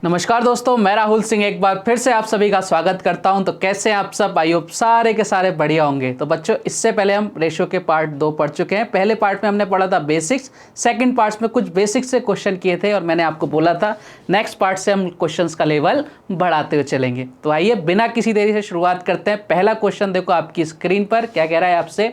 नमस्कार दोस्तों, मैं राहुल सिंह एक बार फिर से आप सभी का स्वागत करता हूं। तो कैसे हैं आप सब? आई होप सारे के सारे बढ़िया होंगे। तो बच्चों, इससे पहले हम रेशियो के पार्ट 2 पढ़ चुके हैं। पहले पार्ट में हमने पढ़ा था बेसिक्स, सेकंड पार्ट्स में कुछ बेसिक्स से क्वेश्चन किए थे और मैंने आपको बोला था नेक्स्ट पार्ट से हम क्वेश्चंस का लेवल बढ़ाते हुए चलेंगे। तो आइए बिना किसी देरी से शुरुआत करते हैं। पहला क्वेश्चन देखो आपकी स्क्रीन पर, क्या कह रहा है आपसे।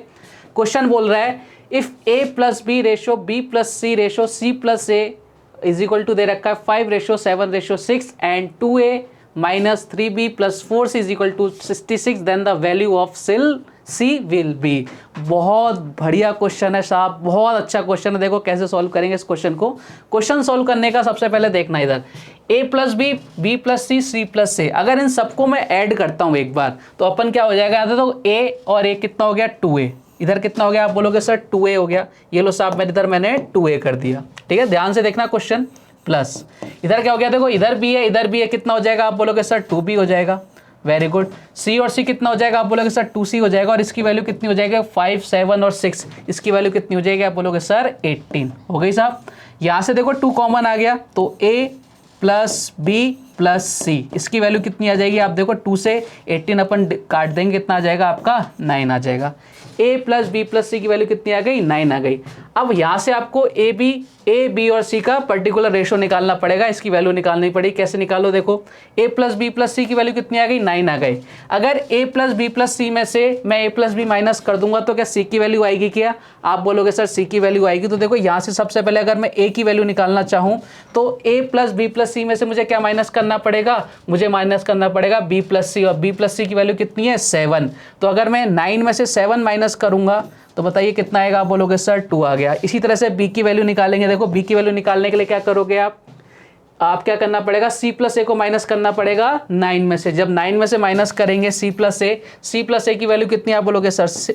क्वेश्चन बोल रहा है if a plus b ratio b plus c ratio c plus a is equal to दे रखा है 5:7:6 and 2a minus 3b plus 4c is equal to 66, then the value of c will be. बहुत बढ़िया question है साहब, बहुत अच्छा question है। देखो कैसे सॉल्व करेंगे इस क्वेश्चन को। क्वेश्चन सॉल्व करने का सबसे पहले देखना इधर a plus b b plus c c plus a, अगर इन सबको मैं ऐड करता हूँ एक बार तो अपन क्या हो जाएगा। तो a और a कितना हो गया 2a, इधर कितना हो गया आप बोलोगे सर 2a हो गया। ये लो साहब इधर मैंने 2a कर दिया, ठीक है। ध्यान से देखना क्वेश्चन। प्लस इधर क्या हो गया, देखो इधर भी है कितना हो जाएगा आप बोलोगे सर 2b हो जाएगा। Very good. c और c कितना हो जाएगा आप बोलोगे सर 2c हो जाएगा। और इसकी वैल्यू कितनी हो जाएगी 5, 7 और 6, इसकी वैल्यू कितनी हो जाएगी आप बोलोगे सर 18 हो गई साहब। यहाँ से देखो 2 कॉमन आ गया तो a प्लस बी प्लस सी, इसकी वैल्यू कितनी आ जाएगी आप देखो 2 से 18 अपन काट देंगे, कितना आ जाएगा आपका 9 आ जाएगा। a प्लस बी प्लस सी की वैल्यू कितनी आ गई 9 आ गई। अब यहाँ से आपको ए बी और सी का पर्टिकुलर रेशो निकालना पड़ेगा, इसकी वैल्यू निकालनी पड़ेगी। कैसे निकालो, देखो a प्लस बी प्लस सी की वैल्यू कितनी आ गई 9 आ गई। अगर a प्लस बी प्लस सी में से मैं a प्लस बी माइनस कर दूंगा तो क्या c की वैल्यू आएगी क्या? आप बोलोगे सर c की वैल्यू आएगी। तो देखो यहाँ से सबसे पहले अगर मैं a की वैल्यू निकालना चाहूँ तो a प्लस बी प्लस सी में से मुझे क्या माइनस करना पड़ेगा, मुझे माइनस करना पड़ेगा b प्लस सी, और b प्लस सी की वैल्यू कितनी है 7। तो अगर मैं 9 में से 7 माइनस करूंगा तो बताइए कितना आएगा आप बोलोगे सर 2 आ गया। इसी तरह से b की वैल्यू निकालेंगे। देखो b की वैल्यू निकालने के लिए क्या करोगे आप क्या करना पड़ेगा, c प्लस ए को माइनस करना पड़ेगा 9 में से। जब 9 में से माइनस करेंगे c प्लस ए की वैल्यू कितनी आप बोलोगे सर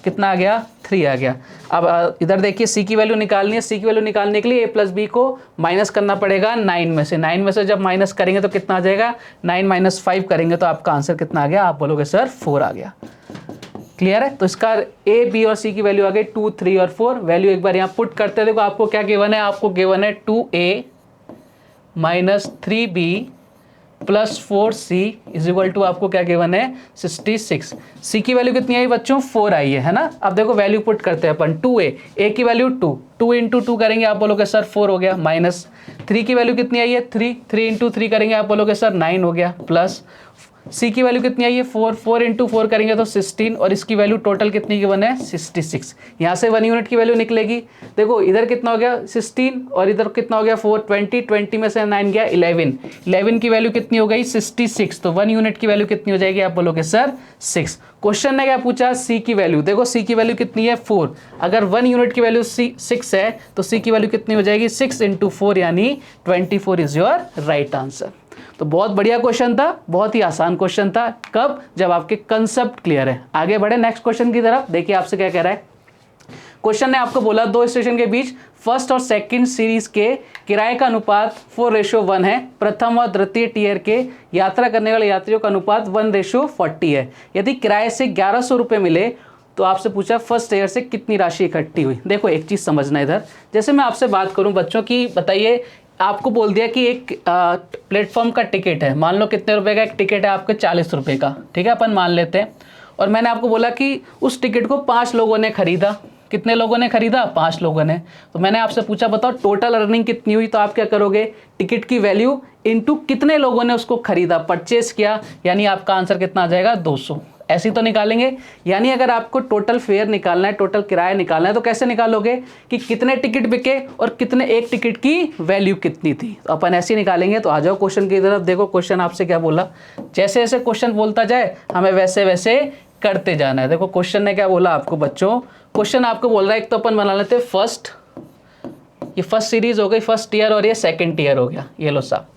कितना आ गया 3 आ गया। अब इधर देखिए c की वैल्यू निकालनी है। c की वैल्यू निकालने के लिए a प्लस बी को माइनस करना पड़ेगा 9 में से। 9 में से जब माइनस करेंगे तो कितना आ जाएगा 9 माइनस 5 करेंगे तो आपका आंसर कितना आ गया आप बोलोगे सर 4 आ गया। क्लियर है। तो इसका a b और c की वैल्यू आ गई 2, 3 और 4। वैल्यू एक बार यहाँ पुट करते हैं। देखो आपको क्या गिवन है, आपको गिवन है 2a minus 3b plus 4c is equal to आपको क्या गिवन है 66। c की वैल्यू कितनी आई बच्चों 4 आई है ना। अब देखो वैल्यू पुट करते हैं अपन 2a की वैल्यू 2 इंटू 2 करेंगे आप बोलोगे सर 4 हो गया। माइनस 3 की वैल्यू कितनी आई है 3 इंटू 3 करेंगे आप बोलोगे सर 9 हो गया। प्लस c की वैल्यू कितनी आई है 4 इंटू 4 करेंगे तो 16, और इसकी वैल्यू टोटल कितनी की बने 66। यहाँ से 1 यूनिट की वैल्यू निकलेगी। देखो इधर कितना हो गया 16 और इधर कितना हो गया 4, 20 में से 9 गया 11 की वैल्यू कितनी हो गई 66। तो 1 यूनिट की वैल्यू कितनी हो जाएगी आप बोलोगे सर 6। क्वेश्चन ने क्या पूछा c की वैल्यू। देखो c की वैल्यू कितनी है 4, अगर 1 यूनिट की वैल्यू 6 है तो c की वैल्यू कितनी हो जाएगी 6 इंटू 4 यानी 24 इज योर राइट आंसर। तो बहुत बढ़िया क्वेश्चन था, बहुत ही आसान क्वेश्चन था। कब? जब आपके कंसेप्ट क्लियर है। आगे बढ़े नेक्स्ट क्वेश्चन की तरफ। देखिए आपसे क्या कह रहा है। क्वेश्चन ने आपको बोला 2 स्टेशन के बीच फर्स्ट और सेकंड सीरीज के किराए का अनुपात 4:1 है। प्रथम और द्वितीय टियर के यात्रा करने वाले यात्रियों का अनुपात 1:40 है। यदि किराए से 1100 रुपये मिले तो आपसे पूछा फर्स्ट ईयर से कितनी राशि इकट्ठी हुई। देखो एक चीज़ समझना इधर, जैसे मैं आपसे बात करूं बच्चों की, बताइए आपको बोल दिया कि एक प्लेटफॉर्म का टिकट है, मान लो कितने रुपए का एक टिकट है आपके 40 रुपये का, ठीक है अपन मान लेते हैं। और मैंने आपको बोला कि उस टिकट को 5 लोगों ने खरीदा। कितने लोगों ने खरीदा 5 लोगों ने। तो मैंने आपसे पूछा बताओ टोटल अर्निंग कितनी हुई। तो आप क्या करोगे टिकट की वैल्यू इनटू कितने लोगों ने उसको खरीदा परचेस किया, यानी आपका आंसर कितना आ जाएगा 200। ऐसे तो निकालेंगे। यानी अगर आपको टोटल फेयर निकालना है, टोटल किराया निकालना है तो कैसे निकालोगे कि कितने टिकट बिके और कितने एक टिकट की वैल्यू कितनी थी। तो अपन ऐसे निकालेंगे। तो आ जाओ क्वेश्चन की तरफ। देखो क्वेश्चन आपसे क्या बोला, जैसे जैसे क्वेश्चन बोलता जाए हमें वैसे वैसे करते जाना है। देखो क्वेश्चन ने क्या बोला आपको बच्चों, क्वेश्चन आपको बोल रहा है एक तो अपन बना लेते फर्स्ट, ये फर्स्ट सीरीज हो गई फर्स्ट ईयर, और ये सेकेंड ईयर हो गया। ये लो साहब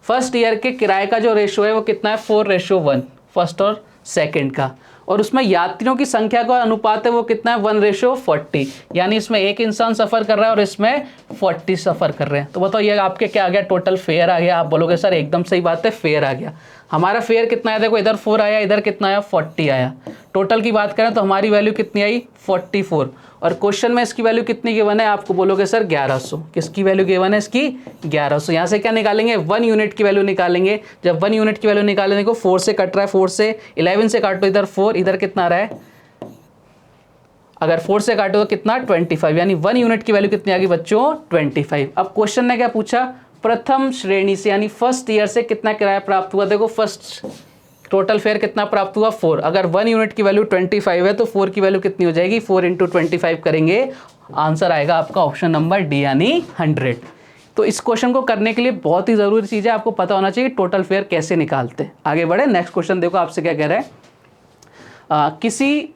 फर्स्ट ईयर के किराए का जो रेशो है वो कितना है 4:1 फर्स्ट और सेकंड का, और उसमें यात्रियों की संख्या का अनुपात है वो कितना है 1:40, यानी इसमें एक इंसान सफ़र कर रहा है और इसमें 40 सफ़र कर रहे हैं। तो बताओ ये आपके क्या आ गया टोटल फेयर आ गया। आप बोलोगे सर एकदम सही बात है फेयर आ गया। हमारा फेयर कितना आया, देखो इधर 4 आया, इधर कितना आया 40 आया। टोटल की बात करें तो हमारी वैल्यू कितनी आई 44, और क्वेश्चन में इसकी वैल्यू कितनी गिवन है, आपको बोलोगे सर 1100। किसकी वैल्यू गिवन है इसकी 1100। यहाँ से क्या निकालेंगे 1 यूनिट की वैल्यू निकालेंगे। जब 1 यूनिट की वैल्यू निकालेंगे, देखो 4 से कट रहा है, 4 से 11 से काटो इधर 4, इधर कितना आ रहा है, अगर 4 से काटो तो कितना 25, यानी 1 यूनिट की वैल्यू कितनी आ गई बच्चों 25। अब क्वेश्चन ने क्या पूछा, प्रथम श्रेणी से यानी फर्स्ट ईयर से कितना किराया प्राप्त हुआ। देखो फर्स्ट टोटल फेयर कितना प्राप्त हुआ 4, अगर 1 यूनिट की वैल्यू 25 है तो 4 की वैल्यू कितनी हो जाएगी, 4 × 25 करेंगे, आंसर आएगा आपका ऑप्शन नंबर डी यानी 100। तो इस क्वेश्चन को करने के लिए बहुत ही जरूरी चीज़ है, आपको पता होना चाहिए टोटल फेयर कैसे निकालते हैं। आगे बढ़े, नेक्स्ट क्वेश्चन देखो आपसे क्या कह रहा है। किसी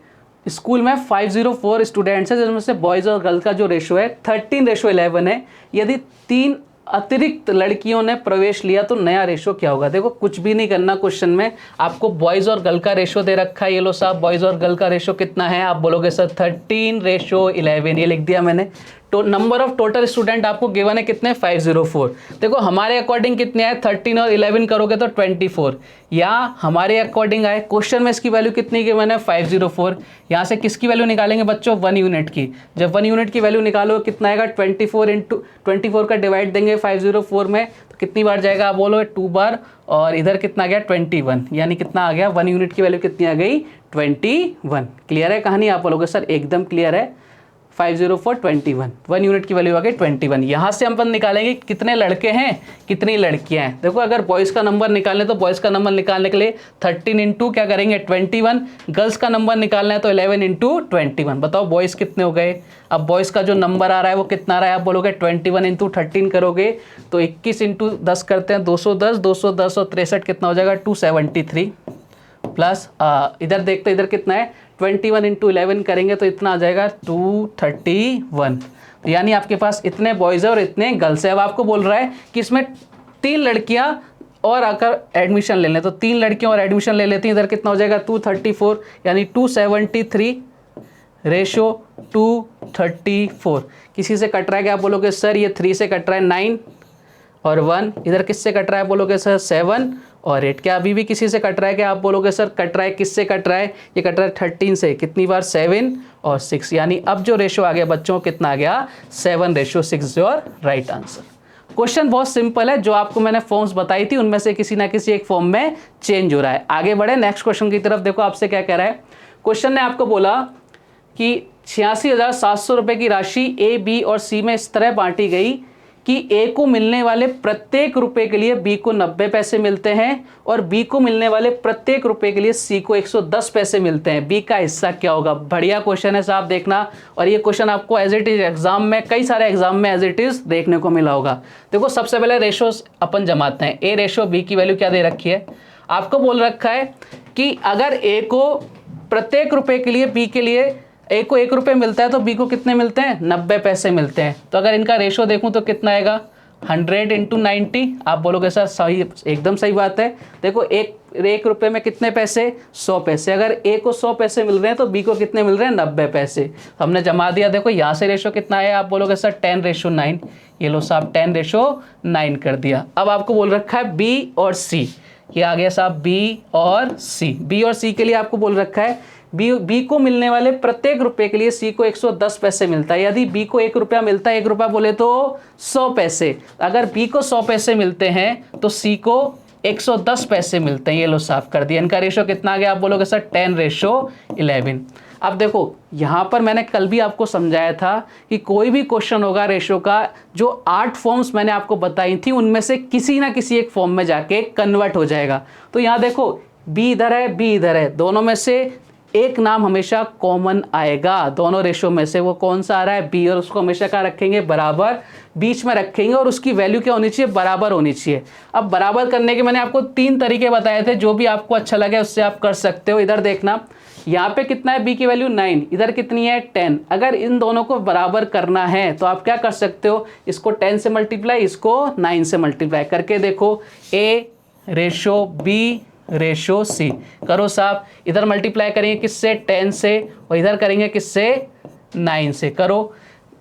स्कूल में 504 स्टूडेंट्स हैं, जिसमें से बॉयज़ और गर्ल्स का जो रेशो है 13:11 है। यदि 3 अतिरिक्त लड़कियों ने प्रवेश लिया तो नया रेशो क्या होगा। देखो कुछ भी नहीं करना, क्वेश्चन में आपको बॉयज़ और गर्ल का रेशो दे रखा है। ये लो साहब, बॉयज़ और गर्ल का रेशो कितना है, आप बोलोगे सर 13:11, ये लिख दिया मैंने। तो नंबर ऑफ टोटल स्टूडेंट आपको गिवन है कितने 504। देखो हमारे अकॉर्डिंग कितने आए, 13 और 11 करोगे तो 24, या हमारे अकॉर्डिंग आए, क्वेश्चन में इसकी वैल्यू कितनी गिवन है 504। यहाँ से किसकी वैल्यू निकालेंगे बच्चों 1 यूनिट की। जब 1 यूनिट की वैल्यू निकालो कितना आएगा 24 × 24 का डिवाइड देंगे 504 में, तो कितनी बार जाएगा आप बोलो 2 बार, और इधर कितना आ गया 21, यानी कितना आ गया 1 यूनिट की वैल्यू कितनी आ गई 21। क्लियर है कहानी, आप बोलोगे सर एकदम क्लियर है। 504 21, 1 यूनिट की वैल्यू आ गई 21। यहाँ से हम अपन निकालेंगे कितने लड़के हैं कितनी लड़कियां हैं। देखो अगर बॉयज़ का नंबर निकालना है तो बॉयज़ का नंबर निकालने के लिए 13 × क्या करेंगे 21, गर्ल्स का नंबर निकालना है तो 11 × 21। बताओ बॉयज़ कितने हो गए। अब बॉयज़ का जो नंबर आ रहा है वो कितना आ रहा है, आप बोलोगे 21 × 13 करोगे तो 21 × 10 करते हैं 210, 210 और 63 कितना हो जाएगा 273, प्लस इधर देखते इधर कितना है 21 × 11 करेंगे तो इतना आ जाएगा 231। यानी आपके पास इतने बॉयज़ है और इतने गर्ल्स है। अब आपको बोल रहा है कि इसमें 3 लड़कियां और आकर एडमिशन ले लें, तो 3 लड़कियां और एडमिशन ले लेती हैं, इधर कितना हो जाएगा 234, यानी 273 रेशो 234। किसी से कट रहा है क्या, आप बोलोगे सर ये 3 से कट रहा है 9 और 1, इधर किससे कट रहा है बोलोगे सर 7 और 8। क्या अभी भी किसी से कट रहा है क्या, आप बोलोगे सर कट रहा है, किससे कट रहा है, ये कट रहा है 13 से, कितनी बार 7 और 6, यानी अब जो रेशो आ गया बच्चों कितना आ गया 7:6 योर राइट आंसर। क्वेश्चन बहुत सिंपल है, जो आपको मैंने फॉर्म्स बताई थी उनमें से किसी ना किसी एक फॉर्म में चेंज हो रहा है। आगे बढ़े नेक्स्ट क्वेश्चन की तरफ, देखो आपसे क्या कह रहा है। क्वेश्चन ने आपको बोला कि 86,700 रुपये की राशि ए, बी और सी में इस तरह बांटी गई कि ए को मिलने वाले प्रत्येक रुपए के लिए बी को 90 पैसे मिलते हैं और बी को मिलने वाले प्रत्येक रुपए के लिए सी को 110 पैसे मिलते हैं। बी का हिस्सा क्या होगा। बढ़िया क्वेश्चन है साहब, देखना। और ये क्वेश्चन आपको एज इट इज एग्जाम में, कई सारे एग्जाम में एज इट इज देखने को मिला होगा। देखो सबसे पहले रेशोस अपन जमाते हैं। ए रेशो बी की वैल्यू क्या दे रखी है, आपको बोल रखा है कि अगर ए को प्रत्येक रुपए के लिए, बी के लिए ए को 1 रुपये मिलता है तो बी को कितने मिलते हैं 90 पैसे मिलते हैं। तो अगर इनका रेशो देखूं तो कितना आएगा 100 × 90। आप बोलोगे सर सही, एकदम सही बात है। देखो 1 रुपये में कितने पैसे 100 पैसे। अगर ए को 100 पैसे मिल रहे हैं तो बी को कितने मिल रहे हैं 90 पैसे। हमने जमा दिया। देखो यहाँ से रेशो कितना है, आप बोलोगे सर 10:9। ये लो साहब 10:9 कर दिया। अब आपको बोल रखा है बी और सी, ये आ गया साहब बी और सी। बी और सी के लिए आपको बोल रखा है बी को मिलने वाले प्रत्येक रुपए के लिए सी को 110 पैसे मिलता है। यदि बी को 1 रुपया मिलता है, 1 रुपया बोले तो 100 पैसे। अगर बी को 100 पैसे मिलते हैं तो सी को 110 पैसे मिलते हैं। ये लो साफ कर दिया। इनका रेशो कितना आ गया, आप बोलोगे सर 10:11। अब देखो यहाँ पर मैंने कल भी आपको समझाया था कि कोई भी क्वेश्चन होगा रेशो का, जो 8 फॉर्म्स मैंने आपको बताई थी उनमें से किसी ना किसी एक फॉर्म में जाके कन्वर्ट हो जाएगा। तो यहाँ देखो बी इधर है, बी इधर है, दोनों में से एक नाम हमेशा कॉमन आएगा। दोनों रेशो में से वो कौन सा आ रहा है बी, और उसको हमेशा क्या रखेंगे बराबर, बीच में रखेंगे और उसकी वैल्यू क्या होनी चाहिए बराबर होनी चाहिए। अब बराबर करने के मैंने आपको 3 तरीके बताए थे, जो भी आपको अच्छा लगे उससे आप कर सकते हो। इधर देखना, यहाँ पे कितना है बी की वैल्यू 9, इधर कितनी है 10। अगर इन दोनों को बराबर करना है तो आप क्या कर सकते हो, इसको 10 से मल्टीप्लाई, इसको 9 से मल्टीप्लाई करके देखो। ए रेशो बी रेशो सी करो साहब। इधर मल्टीप्लाई करेंगे किससे 10 से और इधर करेंगे किससे 9 से। करो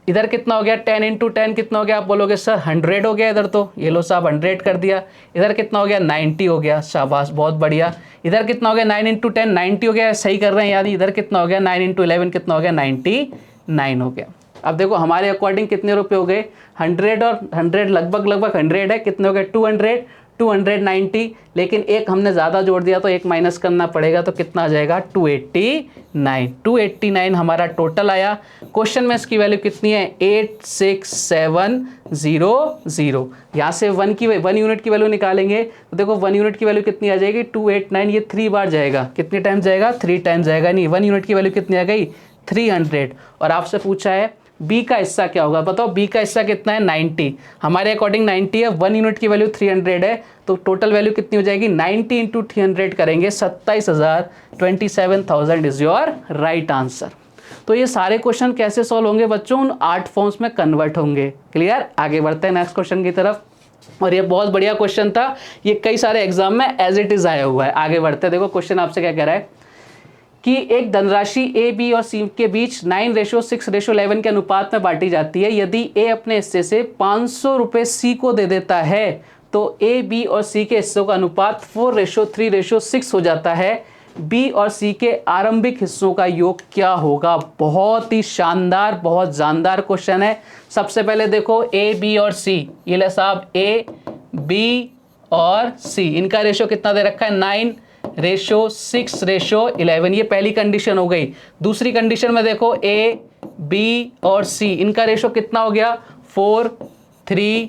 इधर कितना हो गया 10 इंटू 10 कितना हो गया, आप बोलोगे सर 100 हो गया इधर, तो ये लो साहब 100 कर दिया। इधर कितना हो गया 90 हो गया, शाबाश बहुत बढ़िया। इधर कितना हो गया 9 इंटू 10 90 हो गया, सही कर रहे हैं यानी। इधर कितना हो गया 9 इंटू 11 कितना हो गया 99 हो गया। अब देखो हमारे अकॉर्डिंग कितने रुपए हो गए, 100 और 100 लगभग 100 है, कितने हो गए 200 290, लेकिन एक हमने ज़्यादा जोड़ दिया तो एक माइनस करना पड़ेगा, तो कितना आ जाएगा 289 हमारा टोटल आया। क्वेश्चन में इसकी वैल्यू कितनी है 86700। यहाँ से 1 यूनिट की वैल्यू निकालेंगे तो देखो 1 यूनिट की वैल्यू कितनी आ जाएगी 289, ये 3 बार जाएगा, कितने टाइम जाएगा 3 टाइम जाएगा, नहीं 1 यूनिट की वैल्यू कितनी आ गई 300। और आपसे पूछा है बी का हिस्सा क्या होगा, बताओ बी का हिस्सा कितना है 90, हमारे अकॉर्डिंग 90 है, 1 यूनिट की वैल्यू 300 है, तो टोटल वैल्यू कितनी हो जाएगी 90 इंटू 300 करेंगे 27,000 इज योर राइट आंसर। तो ये सारे क्वेश्चन कैसे सॉल्व होंगे बच्चों, उन 8 फॉर्म्स में कन्वर्ट होंगे। क्लियर, आगे बढ़ते हैं नेक्स्ट क्वेश्चन की तरफ। और ये बहुत बढ़िया क्वेश्चन था, ये कई सारे एग्जाम में एज इट इज आया हुआ है। आगे बढ़ते हैं, देखो क्वेश्चन आपसे क्या कह रहा है कि एक धनराशि ए बी और सी के बीच 9:6:11 के अनुपात में बांटी जाती है। यदि ए अपने हिस्से से 500 रुपये सी को दे देता है तो ए बी और सी के हिस्सों का अनुपात 4:3:6 हो जाता है। बी और सी के आरंभिक हिस्सों का योग क्या होगा। बहुत ही शानदार, बहुत जानदार क्वेश्चन है। सबसे पहले देखो ए बी और सी, ये ले साहब ए बी और सी, इनका रेशो कितना दे रखा है 9:6:11, ये पहली कंडीशन हो गई। दूसरी कंडीशन में देखो ए बी और सी, इनका रेशो कितना हो गया 4, 3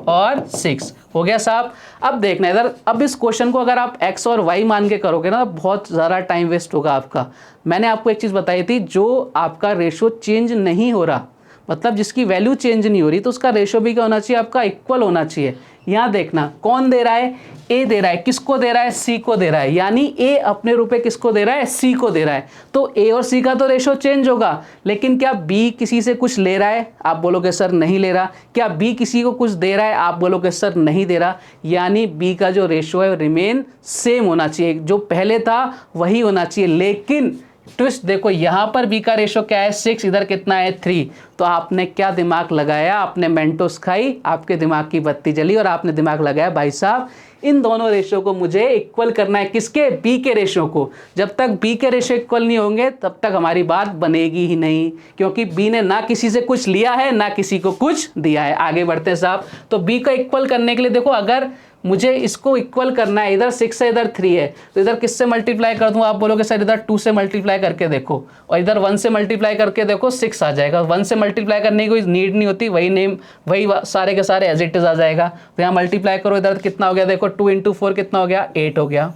और 6 हो गया साहब। अब देखना इधर, अब इस क्वेश्चन को अगर आप x और y मान के करोगे ना तो बहुत ज़्यादा टाइम वेस्ट होगा आपका। मैंने आपको एक चीज़ बताई थी, जो आपका रेशो चेंज नहीं हो रहा, मतलब जिसकी वैल्यू चेंज नहीं हो रही, तो उसका रेशो भी क्या होना चाहिए आपका इक्वल होना चाहिए। यहाँ देखना कौन दे रहा है, ए दे रहा है, किसको दे रहा है सी को दे रहा है, यानी ए अपने रुपए किसको दे रहा है सी को दे रहा है, तो ए और सी का तो रेशो चेंज होगा। लेकिन क्या बी किसी से कुछ ले रहा है, आप बोलोगे सर नहीं ले रहा। क्या बी किसी को कुछ दे रहा है, आप बोलोगे सर नहीं दे रहा। यानी बी का जो रेशो है रिमेन सेम होना चाहिए, जो पहले था वही होना चाहिए। लेकिन ट्विस्ट देखो, यहाँ पर बी का रेशो क्या है 6, इधर कितना है 3, तो आपने क्या दिमाग लगाया, आपने मेंटोस खाई, आपके दिमाग की बत्ती जली और आपने दिमाग लगाया भाई साहब इन दोनों रेशो को मुझे इक्वल करना है। किसके, बी के रेशो को। जब तक बी के रेशो इक्वल नहीं होंगे तब तक हमारी बात बनेगी ही नहीं, क्योंकि बी ने ना किसी से कुछ लिया है ना किसी को कुछ दिया है। आगे बढ़ते हैं साहब, तो बी को इक्वल करने के लिए देखो, अगर मुझे इसको इक्वल करना है, इधर 6 है इधर 3 है, तो इधर किससे मल्टीप्लाई कर दूं, आप बोलोगे सर इधर 2 से मल्टीप्लाई करके देखो, और इधर 1 से मल्टीप्लाई करके देखो 6 आ जाएगा। 1 से मल्टीप्लाई करने की कोई नीड नहीं होती, वही नेम वही सारे के सारे एज इट इज आ जाएगा। तो यहाँ मल्टीप्लाई करो, इधर कितना हो गया देखो 2 इंटू 4 कितना हो गया 8 हो गया।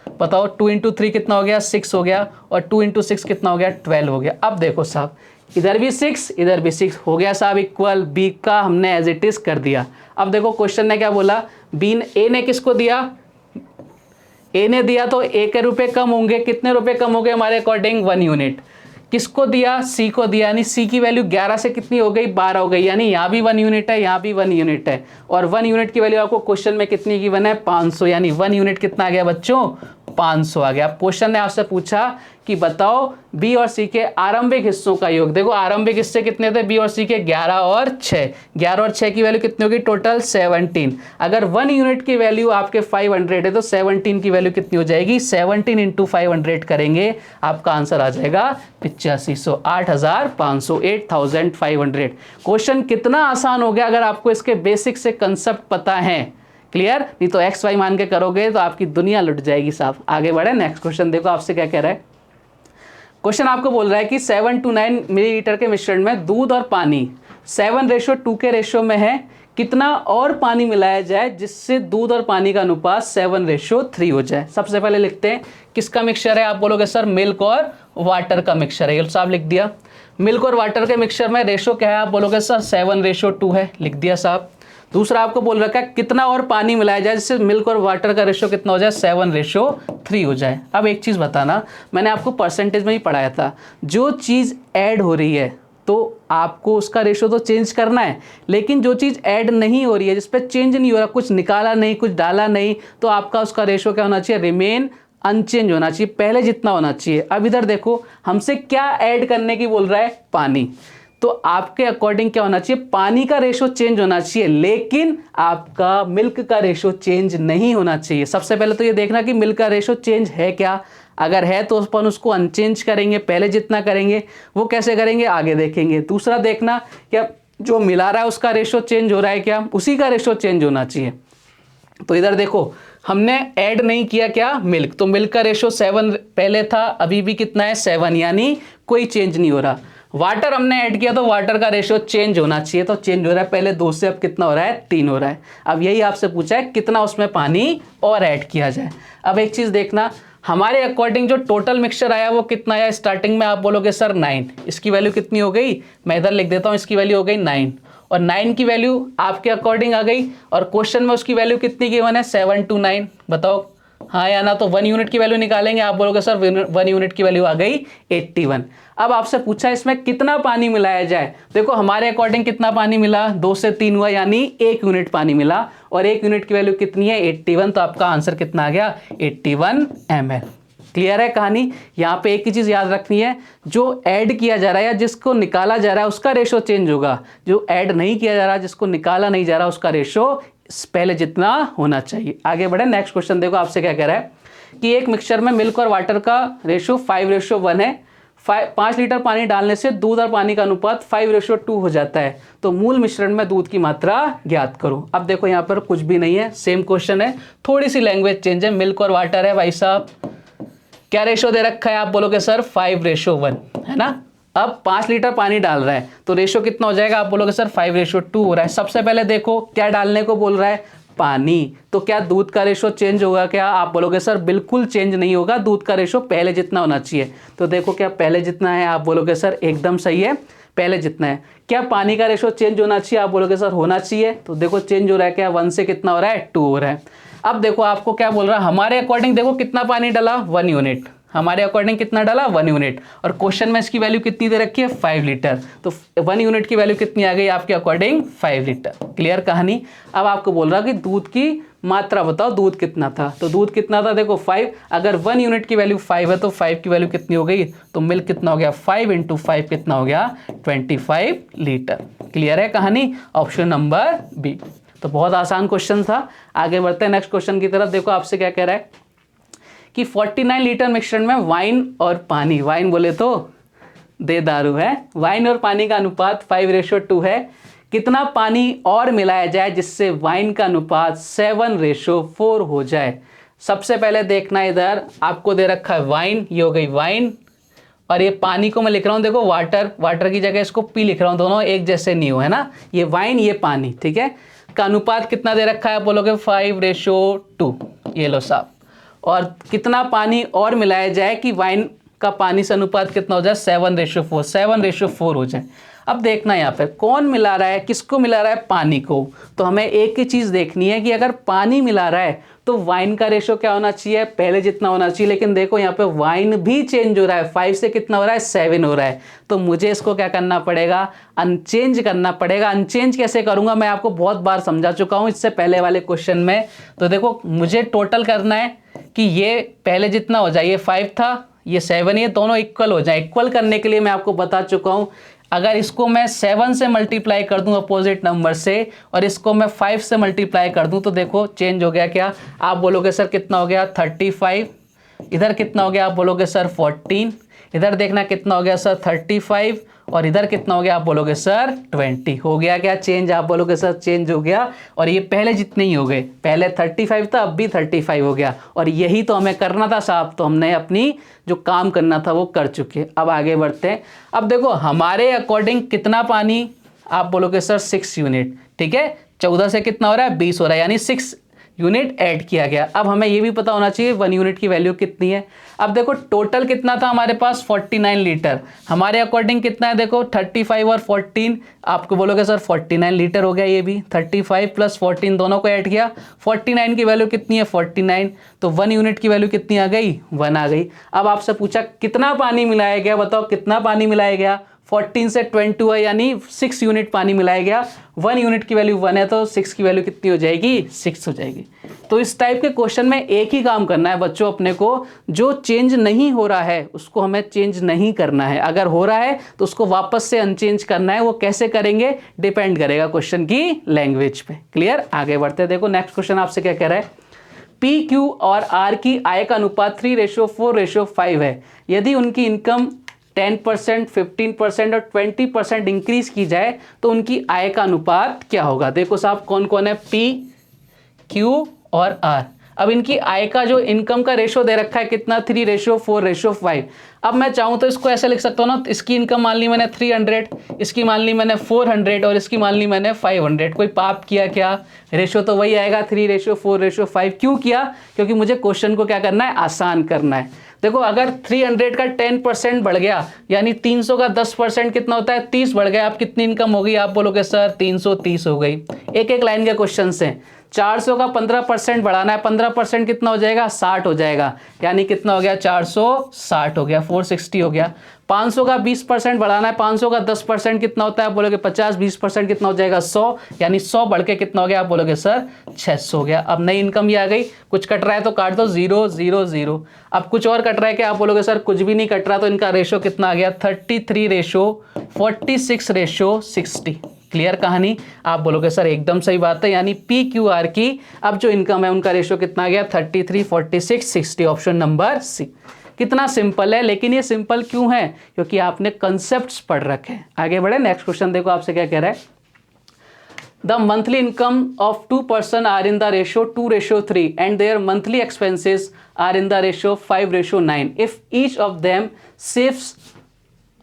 बताओ 2 इंटू 3 कितना हो गया 6 हो गया, और 2 इंटू 6 कितना हो गया 12 हो गया। अब देखो साहब इधर भी 6 इधर भी 6 हो गया साहब इक्वल, बी का हमने एज इट इज कर दिया। अब देखो क्वेश्चन ने क्या बोला, बी ने ए ने किसको दिया, ए ने दिया तो ए के रुपए कम होंगे, कितने रुपए कम हो गए हमारे अकॉर्डिंग 1 यूनिट। किसको दिया, सी को दिया, यानी सी की वैल्यू 11 से कितनी हो गई 12 हो गई, यानी यहाँ भी 1 यूनिट है यहाँ भी 1 यूनिट है। और 1 यूनिट की वैल्यू आपको क्वेश्चन में कितनी गिवन है 500, यानी 1 यूनिट कितना आ गया बच्चों 500 आ गया। क्वेश्चन ने आपसे पूछा कि बताओ बी और सी के आरंभिक हिस्सों का योग। देखो आरंभिक हिस्से कितने थे बी और सी के 11 और 6, 11 और 6 की वैल्यू कितनी होगी टोटल 17। अगर 1 यूनिट की वैल्यू आपके 500 है तो 17 की वैल्यू कितनी हो जाएगी 17 इंटू 500 करेंगे, आपका आंसर आ जाएगा 8500, 8500, 8500। क्वेश्चन कितना आसान हो गया अगर आपको इसके बेसिक से कंसेप्ट पता है। क्लियर, नहीं तो एक्स वाई मान के करोगे तो आपकी दुनिया लुट जाएगी साहब। आगे बढ़े, नेक्स्ट क्वेश्चन देखो आपसे क्या कह रहा है। क्वेश्चन आपको बोल रहा है कि 7 to 9 मिलीलीटर के मिश्रण में दूध और पानी 7:2 के रेशो में है, कितना और पानी मिलाया जाए जिससे दूध और पानी का अनुपात 7:3 हो जाए। सबसे पहले लिखते हैं किसका मिक्सचर है, आप बोलोगे सर मिल्क और वाटर का मिक्सचर है, ये साहब लिख दिया। मिल्क और वाटर के मिक्सचर में रेशो क्या है, आप बोलोगे सर 7:2 है, लिख दिया साहब। दूसरा आपको बोल रखा है कितना और पानी मिलाया जाए जिससे मिल्क और वाटर का रेशो कितना हो जाए 7:3 हो जाए। अब एक चीज़ बताना, मैंने आपको परसेंटेज में ही पढ़ाया था, जो चीज़ ऐड हो रही है तो आपको उसका रेशो तो चेंज करना है, लेकिन जो चीज़ ऐड नहीं हो रही है जिस पर चेंज नहीं हो रहा, कुछ निकाला नहीं कुछ डाला नहीं, तो आपका उसका रेशो क्या होना चाहिए रिमेन अनचेंज होना चाहिए, पहले जितना होना चाहिए। अब इधर देखो हमसे क्या ऐड करने की बोल रहा है पानी, तो आपके अकॉर्डिंग क्या होना चाहिए, पानी का रेशो चेंज होना चाहिए, लेकिन आपका मिल्क का रेशो चेंज नहीं होना चाहिए। सबसे पहले तो ये देखना कि मिल्क का रेशो चेंज है क्या, अगर है तो अपन उसको अनचेंज करेंगे, पहले जितना करेंगे। वो कैसे करेंगे आगे देखेंगे। दूसरा देखना क्या जो मिला रहा है उसका रेशो चेंज हो रहा है क्या, उसी का रेशो चेंज होना चाहिए। तो इधर देखो हमने ऐड नहीं किया क्या मिल्क, तो मिल्क का रेशो 7 पहले था, अभी भी कितना है 7, यानी कोई चेंज नहीं हो रहा। वाटर हमने ऐड किया तो वाटर का रेशो चेंज होना चाहिए, तो चेंज हो रहा है, पहले 2 से अब कितना हो रहा है 3 हो रहा है। अब यही आपसे पूछा है कितना उसमें पानी और ऐड किया जाए। अब एक चीज़ देखना, हमारे अकॉर्डिंग जो टोटल मिक्सचर आया वो कितना आया, स्टार्टिंग में आप बोलोगे सर 9, इसकी वैल्यू कितनी हो गई, मैं इधर लिख देता हूँ, इसकी वैल्यू हो गई 9, और 9 की वैल्यू आपके अकॉर्डिंग आ गई, और क्वेश्चन में उसकी वैल्यू कितनी गिवन है 7 to 9, बताओ हाँ या ना। तो 1 यूनिट की वैल्यू निकालेंगे, आप बोलोगे सर 1 यूनिट की वैल्यू आ गई 81। अब आपसे पूछा इसमें कितना पानी मिलाया जाए, देखो हमारे अकॉर्डिंग कितना पानी मिला, 2 से 3 हुआ, यानी 1 यूनिट पानी मिला, और 1 यूनिट की वैल्यू कितनी है 81, तो आपका आंसर कितना आ गया 81 ml। क्लियर है कहानी। यहाँ पे एक ही चीज़ याद रखनी है, जो ऐड किया जा रहा है या जिसको निकाला जा रहा है उसका रेशो चेंज होगा, जो ऐड नहीं किया जा रहा, जिसको निकाला नहीं जा रहा उसका रेशो पहले जितना होना चाहिए। आगे बढ़े, नेक्स्ट क्वेश्चन देखो आपसे क्या कह रहा है कि एक मिक्सचर में मिल्क और वाटर का रेशो 5:1 है, 5 लीटर पानी डालने से दूध और पानी का अनुपात 5:2 हो जाता है, तो मूल मिश्रण में दूध की मात्रा ज्ञात करो। अब देखो यहाँ पर कुछ भी नहीं है, सेम क्वेश्चन है, थोड़ी सी लैंग्वेज चेंज है। मिल्क और वाटर है भाई साहब, क्या रेशो दे रखा है, आप बोलोगे सर 5:1 है ना। अब 5 लीटर पानी डाल रहा है तो रेशो कितना हो जाएगा, आप बोलोगे सर 5:2 हो रहा है। सबसे पहले देखो क्या डालने को बोल रहा है, पानी, तो क्या दूध का रेशो चेंज होगा क्या, आप बोलोगे सर बिल्कुल चेंज नहीं होगा, दूध का रेशो पहले जितना होना चाहिए। तो देखो क्या पहले जितना है, आप बोलोगे सर एकदम सही है, पहले जितना है। क्या पानी का रेशो चेंज होना चाहिए, आप बोलोगे सर होना चाहिए, तो देखो चेंज हो रहा है क्या, 1 से कितना हो रहा है 2 हो रहा है। अब देखो आपको क्या बोल रहा है, हमारे अकॉर्डिंग देखो कितना पानी डाला 1 यूनिट, हमारे अकॉर्डिंग कितना डाला 1 यूनिट, और क्वेश्चन में इसकी वैल्यू कितनी दे रखी है 5 लीटर, तो 1 यूनिट की वैल्यू कितनी आ गई आपके अकॉर्डिंग 5 लीटर। क्लियर कहानी। अब आपको बोल रहा कि दूध की मात्रा बताओ, दूध कितना था, तो दूध कितना था देखो 5, अगर 1 यूनिट की वैल्यू 5 है तो 5 की वैल्यू कितनी हो गई, तो मिल्क कितना हो गया 5 × 5 कितना हो गया 25 लीटर। क्लियर है कहानी, ऑप्शन नंबर बी। तो बहुत आसान क्वेश्चन था। आगे बढ़ते हैं नेक्स्ट क्वेश्चन की तरफ। देखो आपसे क्या कह रहा है कि 49 लीटर मिक्सचर में वाइन और पानी, वाइन बोले तो दे दारू है, वाइन और पानी का अनुपात 5:2 है, कितना पानी और मिलाया जाए जिससे वाइन का अनुपात 7:4 हो जाए। सबसे पहले देखना इधर आपको दे रखा है वाइन, ये हो गई वाइन, और ये पानी को मैं लिख रहा हूँ देखो वाटर, वाटर की जगह इसको पी लिख रहा हूँ, दोनों एक जैसे नहीं हो है ना, ये वाइन ये पानी, ठीक है। का अनुपात कितना दे रखा है, आप बोलोगे 5:2, ये लो साहब, और कितना पानी और मिलाया जाए कि वाइन का पानी से अनुपात कितना हो जाए 7:4 हो जाए। अब देखना यहाँ पे कौन मिला रहा है, किसको मिला रहा है, पानी को। तो हमें एक ही चीज़ देखनी है कि अगर पानी मिला रहा है तो वाइन का रेशो क्या होना चाहिए, पहले जितना होना चाहिए। लेकिन देखो यहाँ पे वाइन भी चेंज हो रहा है, 5 से कितना हो रहा है 7 हो रहा है, तो मुझे इसको क्या करना पड़ेगा, अनचेंज करना पड़ेगा। अनचेंज कैसे करूँगा, मैं आपको बहुत बार समझा चुका हूँ इससे पहले वाले क्वेश्चन में। तो देखो मुझे टोटल करना है कि ये पहले जितना हो जाए, ये 5 था, ये 7, ये दोनों इक्वल हो जाए। इक्वल करने के लिए मैं आपको बता चुका हूँ, अगर इसको मैं 7 से मल्टीप्लाई कर दूं अपोजिट नंबर से, और इसको मैं 5 से मल्टीप्लाई कर दूं, तो देखो चेंज हो गया क्या, आप बोलोगे सर कितना हो गया 35, इधर कितना हो गया आप बोलोगे सर 14, इधर देखना कितना हो गया सर 35, और इधर कितना हो गया आप बोलोगे सर 20। हो गया क्या चेंज, आप बोलोगे सर चेंज हो गया, और ये पहले जितने ही हो गए, पहले 35 था अब भी 35 हो गया, और यही तो हमें करना था साहब, तो हमने अपनी जो काम करना था वो कर चुके। अब आगे बढ़ते हैं। अब देखो हमारे अकॉर्डिंग कितना पानी, आप बोलोगे सर 6 यूनिट, ठीक है, 14 से कितना हो रहा है 20 हो रहा है, यानी 6 यूनिट ऐड किया गया। अब हमें ये भी पता होना चाहिए 1 यूनिट की वैल्यू कितनी है। अब देखो टोटल कितना था हमारे पास 49 लीटर, हमारे अकॉर्डिंग कितना है देखो 35 और 14, आपको बोलोगे सर 49 लीटर हो गया, ये भी 35 + 14 दोनों को ऐड किया, 49 की वैल्यू कितनी है 49, तो 1 यूनिट की वैल्यू कितनी आ गई 1 आ गई। अब आपसे पूछा कितना पानी मिलाया गया, बताओ कितना पानी मिलाया गया, 14 से 22 है यानी 6 यूनिट पानी मिलाया गया, 1 यूनिट की वैल्यू 1 है तो 6 की वैल्यू कितनी हो जाएगी, 6 हो जाएगी। तो इस टाइप के क्वेश्चन में एक ही काम करना है बच्चों अपने को, जो चेंज नहीं हो रहा है उसको हमें चेंज नहीं करना है, अगर हो रहा है तो उसको वापस से अनचेंज करना है। वो कैसे करेंगे डिपेंड करेगा क्वेश्चन की लैंग्वेज पे। क्लियर, आगे बढ़ते हैं। देखो नेक्स्ट क्वेश्चन आपसे क्या कह रहा है, पी क्यू और आर की आय का अनुपात 3:4:5 है। यदि उनकी इनकम 10%, 15% और 20% इंक्रीज की जाए तो उनकी आय का अनुपात क्या होगा। देखो साहब कौन कौन है, पी क्यू और आर। अब इनकी आय का जो इनकम का रेशो दे रखा है कितना, 3:4:5। अब मैं चाहूँ तो इसको ऐसे लिख सकता हूँ ना, इसकी इनकम मान ली मैंने 300, इसकी मान ली मैंने 400 और इसकी मान ली मैंने 500। कोई पाप किया क्या, रेशो तो वही आएगा 3:4:5। क्यों किया, क्योंकि मुझे क्वेश्चन को क्या करना है, आसान करना है। देखो अगर 300 का 10% बढ़ गया यानी 300 का 10% कितना होता है, 30 बढ़ गया। आप कितनी इनकम होगी, आप बोलोगे सर 330 हो गई। एक एक लाइन के क्वेश्चन से 400 का 15% बढ़ाना है, 15% कितना हो जाएगा, 60 हो जाएगा, यानी कितना हो गया, 460 हो गया, 460 हो गया। 500 का 20% बढ़ाना है, 500 का 10% कितना होता है, आप बोलोगे 50, 20% कितना हो जाएगा, 100, यानी 100 बढ़ के कितना हो गया, आप बोलोगे सर 600 हो गया। अब नई इनकम ये आ गई, कुछ कट रहा है तो काट दो, 0 0 0। अब कुछ और कट रहा है क्या, आप बोलोगे सर कुछ भी नहीं कट रहा, तो इनका रेशो कितना आ गया, 33:46:60। क्लियर कहानी, आप बोलोगे सर एकदम सही बात है, यानी पी क्यू आर की अब जो इनकम है उनका रेशो कितना आ गया, 33:46:60। Option number C. कितना सिंपल है, लेकिन ये सिंपल क्यों है, क्योंकि आपने कंसेप्ट्स पढ़ रखे हैं। आगे बढ़े, नेक्स्ट क्वेश्चन देखो आपसे क्या कह रहा है, the monthly income of 2 person are in the ratio 2:3 and their monthly expenses are in the ratio 5:9। If each of them saves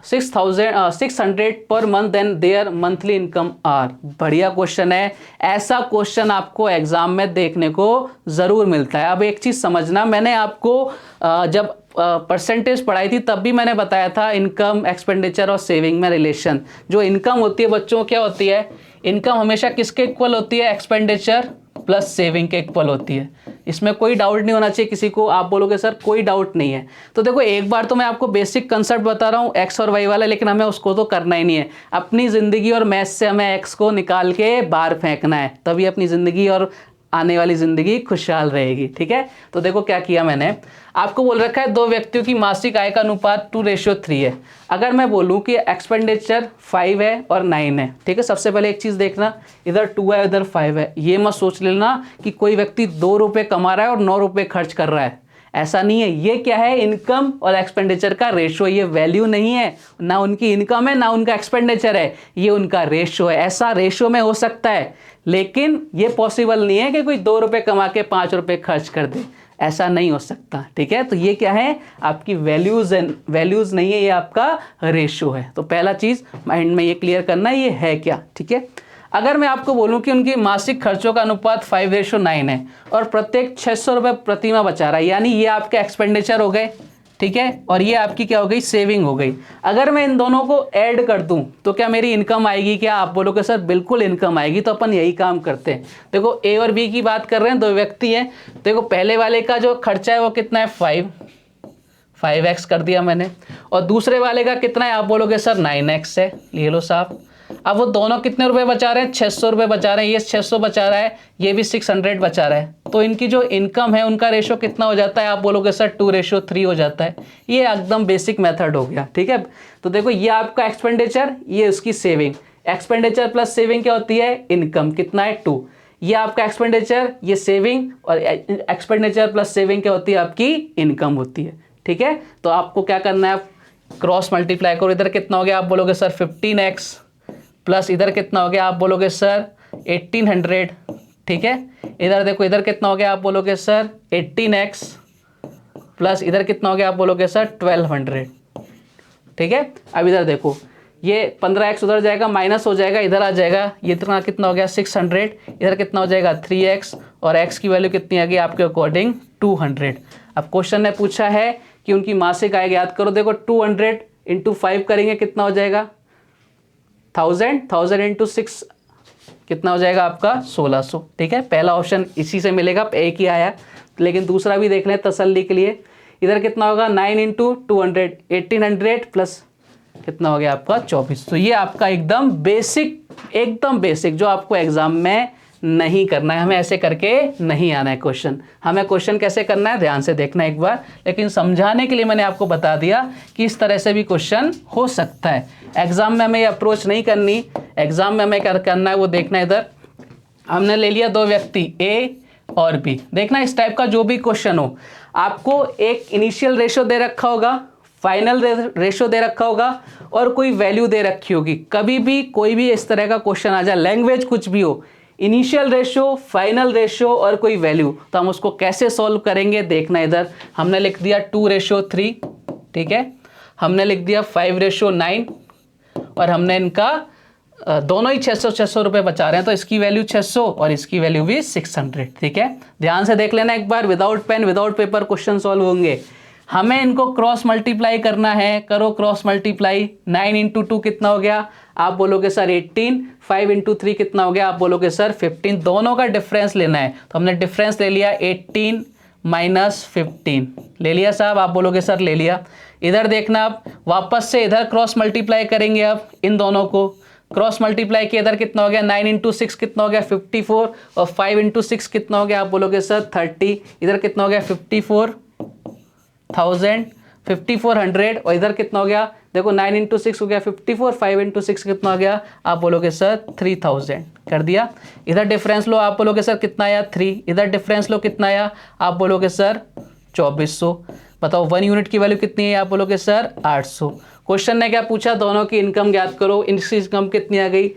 600 per month then their monthly income are. बढ़िया question है, ऐसा question आपको exam में देखने को ज़रूर मिलता है। अब एक चीज़ समझना, मैंने आपको जब परसेंटेज पढ़ाई थी तब भी मैंने बताया था इनकम, एक्सपेंडिचर और सेविंग में रिलेशन। जो इनकम होती है बच्चों, क्या होती है, इनकम हमेशा किसके इक्वल होती है, एक्सपेंडिचर प्लस सेविंग के इक्वल होती है। इसमें कोई डाउट नहीं होना चाहिए किसी को। आप बोलोगे सर कोई डाउट नहीं है, तो देखो एक बार तो मैं आपको बेसिक कंसेप्ट बता रहा हूँ एक्स और वाई वाला, लेकिन हमें उसको तो करना ही नहीं है। अपनी ज़िंदगी और मैथ से हमें एक्स को निकाल के बाहर फेंकना है, तभी अपनी ज़िंदगी और आने वाली ज़िंदगी खुशहाल रहेगी। ठीक है, तो देखो क्या किया मैंने, आपको बोल रखा है दो व्यक्तियों की मासिक आय का अनुपात 2:3 है। अगर मैं बोलूं कि एक्सपेंडिचर 5 है और 9 है, ठीक है, सबसे पहले एक चीज़ देखना, इधर 2 है इधर 5 है। ये मत सोच लेना कि कोई व्यक्ति 2 रुपये कमा रहा है और 9 रुपये खर्च कर रहा है, ऐसा नहीं है। ये क्या है, इनकम और एक्सपेंडिचर का रेशो। ये वैल्यू नहीं है, ना उनकी इनकम है ना उनका एक्सपेंडिचर है, ये उनका रेशो है। ऐसा रेशो में हो सकता है, लेकिन ये पॉसिबल नहीं है कि कोई 2 रुपये कमा के 5 रुपये खर्च कर दे, ऐसा नहीं हो सकता। ठीक है, तो ये क्या है, आपकी वैल्यूज़ नहीं है, ये आपका रेशो है। तो पहला चीज़ माइंड में ये क्लियर करना, ये है क्या। ठीक है, अगर मैं आपको बोलूं कि उनकी मासिक खर्चों का अनुपात 5:9 है और प्रत्येक 600 रुपये प्रति माह बचा रहा है, यानी ये आपके एक्सपेंडिचर हो गए, ठीक है, और ये आपकी क्या हो गई, सेविंग हो गई। अगर मैं इन दोनों को ऐड कर दूं तो क्या मेरी इनकम आएगी क्या, आप बोलोगे सर बिल्कुल इनकम आएगी। तो अपन यही काम करते हैं। देखो ए और बी की बात कर रहे हैं, दो व्यक्ति हैं। देखो पहले वाले का जो खर्चा है वो कितना है, 5x कर दिया मैंने, और दूसरे वाले का कितना है, आप बोलोगे सर 9x है, ले लो साहब। अब वो दोनों कितने रुपए बचा रहे हैं, 600 रुपये बचा रहे हैं। ये 600 बचा रहा है, ये भी 600 बचा रहा है, तो इनकी जो इनकम है उनका रेशो कितना हो जाता है, आप बोलोगे सर 2:3 हो जाता है। ये एकदम बेसिक मेथड हो गया। ठीक है, तो देखो ये आपका एक्सपेंडिचर, ये उसकी सेविंग। एक्सपेंडिचर प्लस सेविंग क्या होती है, इनकम। कितना है, 2। ये आपका एक्सपेंडिचर, ये सेविंग, और एक्सपेंडिचर प्लस सेविंग क्या होती है, आपकी इनकम होती है। ठीक है, तो आपको क्या करना है, क्रॉस मल्टीप्लाई करो। इधर कितना हो गया, आप बोलोगे सर 15x, प्लस इधर कितना हो गया, आप बोलोगे सर 1800। ठीक है, इधर देखो, इधर कितना हो गया, आप बोलोगे सर 18x, प्लस इधर कितना हो गया, आप बोलोगे सर 1200। ठीक है, अब इधर देखो, ये 15x उधर जाएगा, माइनस हो जाएगा, इधर आ जाएगा, ये इतना कितना हो गया 600, इधर कितना हो जाएगा 3x, और x की वैल्यू कितनी आ गई आपके अकॉर्डिंग 200। अब क्वेश्चन ने पूछा है कि उनकी मासिक आय याद करो। देखो 200 × 5 करेंगे, कितना हो जाएगा 1000 × 6 कितना हो जाएगा आपका 1600। ठीक है, पहला ऑप्शन इसी से मिलेगा, एक ही आया, लेकिन दूसरा भी देख लें तसल्ली के लिए। इधर कितना होगा, 9 × 200, 1800 प्लस कितना हो गया आपका 24। तो ये आपका एकदम बेसिक जो आपको एग्जाम में नहीं करना है, हमें ऐसे करके नहीं आना है क्वेश्चन। हमें क्वेश्चन कैसे करना है ध्यान से देखना एक बार, लेकिन समझाने के लिए मैंने आपको बता दिया कि इस तरह से भी क्वेश्चन हो सकता है। एग्जाम में हमें ये अप्रोच नहीं करनी, एग्जाम में हमें क्या करना है वो देखना है। इधर हमने ले लिया दो व्यक्ति ए और बी, देखना इस टाइप का जो भी क्वेश्चन हो, आपको एक इनिशियल रेशो दे रखा होगा, फाइनल रेशो दे रखा होगा और कोई वैल्यू दे रखी होगी। कभी भी कोई भी इस तरह का क्वेश्चन आ जाए, लैंग्वेज कुछ भी हो, इनिशियल रेशो, फाइनल रेशो और कोई वैल्यू, तो हम उसको कैसे सॉल्व करेंगे देखना। इधर हमने लिख दिया 2:3, ठीक है, हमने लिख दिया 5:9 और हमने इनका दोनों ही 600 रुपये बचा रहे हैं, तो इसकी वैल्यू 600 और इसकी वैल्यू भी 600, ठीक है। ध्यान से देख लेना एक बार, without pen without paper question solve होंगे। हमें इनको क्रॉस मल्टीप्लाई करना है, करो क्रॉस मल्टीप्लाई। 9 × 2 कितना हो गया, आप बोलोगे सर 18, 5 × 3 कितना हो गया, आप बोलोगे सर 15। दोनों का डिफरेंस लेना है, तो हमने डिफरेंस ले लिया 18 - 15 ले लिया साहब, आप बोलोगे सर ले लिया। इधर देखना, आप वापस से इधर क्रॉस मल्टीप्लाई करेंगे, आप इन दोनों को क्रॉस मल्टीप्लाई किया, इधर कितना हो गया 9 × 6 कितना हो गया 54 और 5 × 6 कितना हो गया, आप बोलोगे सर 30। इधर कितना हो गया 5400 और इधर कितना हो गया, देखो 9 × 6 हो गया 54, 5 × 6 कितना हो गया, आप बोलोगे सर 3000 कर दिया। इधर डिफरेंस लो, आप बोलोगे सर कितना आया 3, इधर डिफरेंस लो कितना आया, आप बोलोगे सर 2400। बताओ 1 यूनिट की वैल्यू कितनी है, आप बोलोगे सर 800। क्वेश्चन ने क्या पूछा, दोनों की इनकम ज्ञात करो। इनकी इनकम कितनी आ गई,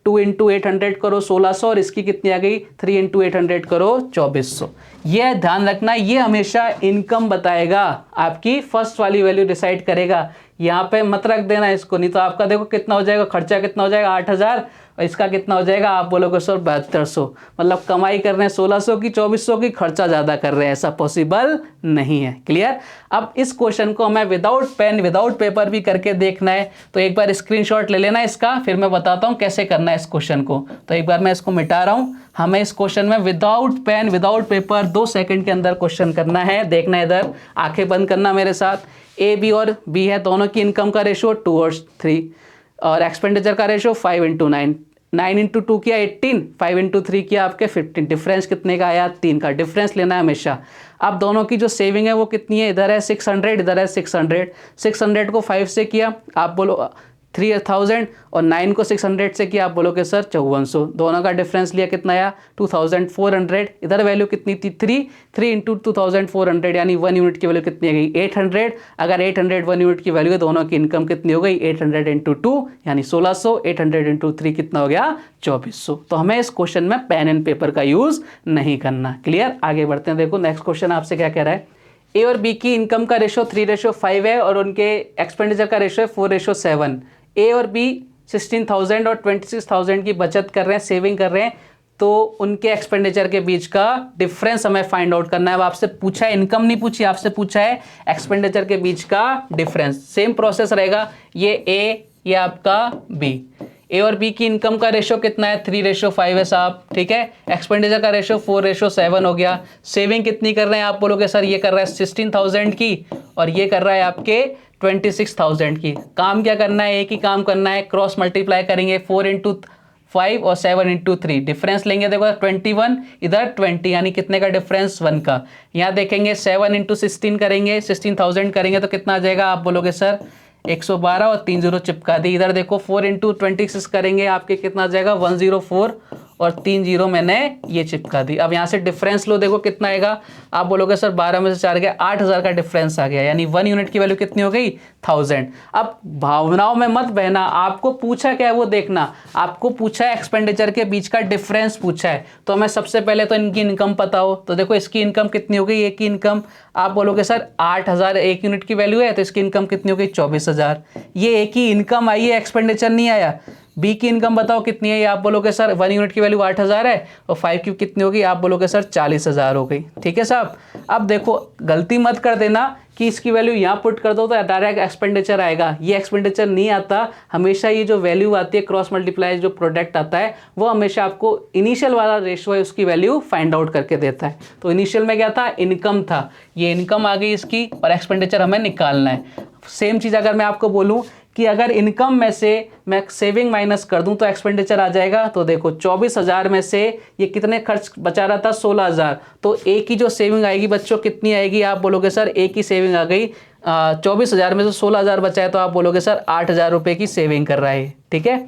2 × 800 करो 1600 और इसकी कितनी आ गई 3 × 800 करो 2400। ये ध्यान रखना, ये हमेशा इनकम बताएगा, आपकी फर्स्ट वाली वैल्यू डिसाइड करेगा। यहाँ पे मत रख देना इसको, नहीं तो आपका देखो कितना हो जाएगा, खर्चा कितना हो जाएगा 8000 और इसका कितना हो जाएगा, आप बोलोगे सर 7200। मतलब कमाई कर रहे हैं 1600 की, 2400 की, खर्चा ज़्यादा कर रहे हैं, ऐसा पॉसिबल नहीं है। क्लियर। अब इस क्वेश्चन को हमें विदाउट पेन विदाउट पेपर भी करके देखना है, तो एक बार स्क्रीनशॉट ले लेना इसका, फिर मैं बताता हूँ कैसे करना है इस क्वेश्चन को। तो एक बार मैं इसको मिटा रहा हूँ। हमें इस क्वेश्चन में without pen without paper 2 second के अंदर क्वेश्चन करना है। देखना इधर, आंखें बंद करना मेरे साथ। ए बी और बी है, दोनों की इनकम का रेशो 2 और 3 और एक्सपेंडिचर का रेशो 5 × 9। 9 × 2 किया 18, 5 × 3 किया आपके 15। डिफरेंस कितने का आया 3 का, डिफरेंस लेना है हमेशा। अब दोनों की जो सेविंग है वो कितनी है, इधर है 600, इधर है 600। 600 को 5 से किया, आप बोलो 3000 और 9 को 600 से किया, आप बोलोगे सर 5400। दोनों का डिफरेंस लिया कितना आया 2400। इधर वैल्यू कितनी थी 3 × 2400 यानी 1 यूनिट की वैल्यू कितनी आ गई 800। अगर 800 1 यूनिट की वैल्यू है, दोनों की इनकम कितनी हो गई 800 × 2 यानी 1600। 800 × 3 कितना हो गया 2400। तो हमें इस क्वेश्चन में पेन एंड पेपर का यूज नहीं करना। क्लियर। आगे बढ़ते हैं। देखो नेक्स्ट क्वेश्चन आपसे क्या कह रहा है, ए और बी की इनकम का रेशो 3:5 है और उनके एक्सपेंडिचर का रेशो है 4:7। ए और बी 16,000 और 26,000 की बचत कर रहे हैं, सेविंग कर रहे हैं, तो उनके एक्सपेंडिचर के बीच का डिफरेंस हमें फाइंड आउट करना है। अब आपसे पूछा है, इनकम नहीं पूछी, आपसे पूछा है एक्सपेंडिचर के बीच का डिफरेंस। सेम प्रोसेस रहेगा, ये ए, ये आपका बी। ए और बी की इनकम का रेशो कितना है 3:5 है साहब, ठीक है। एक्सपेंडिचर का रेशो 4:7 हो गया। सेविंग कितनी कर रहे हैं, आप बोलोगे सर ये कर रहा है 16,000 की और ये कर रहा है आपके 26,000 की। काम क्या करना है, एक ही काम करना है, क्रॉस मल्टीप्लाई करेंगे 4 × 5 और 7 × 3। डिफरेंस लेंगे, देखो 21 इधर 20 यानी कितने का डिफरेंस 1 का। यहाँ देखेंगे 7 × 16 करेंगे, 16,000 करेंगे तो कितना आ जाएगा, आप बोलोगे सर 112 और 3 0 चिपका दी। इधर देखो 4 × 26 करेंगे, आपके कितना आ जाएगा 104 और 3 0 मैंने ये चिपका दी। अब यहाँ से डिफरेंस लो, देखो कितना आएगा, आप बोलोगे सर 12 में से 4 गया, 8000 का डिफरेंस आ गया, यानी 1 यूनिट की वैल्यू कितनी हो गई 1000। अब भावनाओं में मत बहना, आपको पूछा क्या है वो देखना। आपको पूछा है एक्सपेंडिचर के बीच का डिफरेंस पूछा है, तो हमें सबसे पहले तो इनकी इनकम पता हो। तो देखो इसकी इनकम कितनी हो गई, एक की इनकम, आप बोलोगे सर 8000 1 यूनिट की वैल्यू है, तो इसकी इनकम कितनी हो गई 24,000। ये एक ही इनकम आई है, एक्सपेंडिचर नहीं आया। बी की इनकम बताओ कितनी है, आप बोलोगे सर 1 यूनिट की वैल्यू 8000 है और 5 की कितनी होगी, आप बोलोगे सर 40,000 हो गई। ठीक है साहब। अब देखो गलती मत कर देना कि इसकी वैल्यू यहाँ पुट कर दो तो डायरेक्ट एक्सपेंडिचर आएगा, ये एक्सपेंडिचर नहीं आता। हमेशा ये जो वैल्यू आती है क्रॉस मल्टीप्लाई जो प्रोडक्ट आता है वो हमेशा आपको इनिशियल वाला रेशो है उसकी वैल्यू फाइंड आउट करके देता है। तो इनिशियल में क्या था, इनकम था, ये इनकम आ गई इसकी और एक्सपेंडिचर हमें निकालना है। सेम चीज़ अगर मैं आपको बोलूँ कि अगर इनकम में से मैं सेविंग माइनस कर दूं तो एक्सपेंडिचर आ जाएगा। तो देखो 24,000 में से ये कितने खर्च बचा रहा था, 16,000। तो एक ही जो सेविंग आएगी बच्चों कितनी आएगी, आप बोलोगे सर एक ही सेविंग आ गई, 24,000 में से 16,000 बचाए तो आप बोलोगे सर 8,000 रुपये की सेविंग कर रहा है, ठीक है,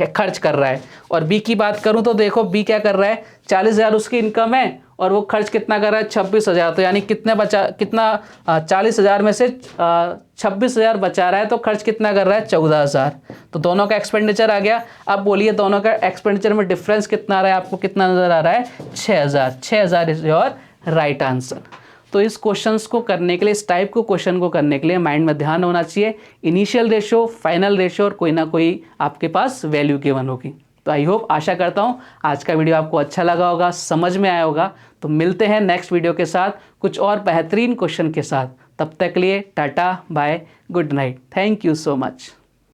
खर्च कर रहा है। और बी की बात करूं तो देखो बी क्या कर रहा है, 40,000 उसकी इनकम है और वो खर्च कितना कर रहा है, 26,000। तो यानी कितने बचा, कितना 40,000 में से 26,000 बचा रहा है तो खर्च कितना कर रहा है, 14,000। तो दोनों का एक्सपेंडिचर आ गया। अब बोलिए दोनों का एक्सपेंडिचर में डिफरेंस कितना आ रहा है, आपको कितना नजर आ रहा है, 6,000। 6,000 इज योर राइट आंसर। तो इस क्वेश्चंस को करने के लिए, इस टाइप को क्वेश्चन को करने के लिए माइंड में ध्यान होना चाहिए, इनिशियल रेशो, फाइनल रेशो और कोई ना कोई आपके पास वैल्यू गिवन होगी। तो आई होप, आशा करता हूँ आज का वीडियो आपको अच्छा लगा होगा, समझ में आया होगा। तो मिलते हैं नेक्स्ट वीडियो के साथ कुछ और बेहतरीन क्वेश्चन के साथ। तब तक के लिए tata bye, good night, thank you so much.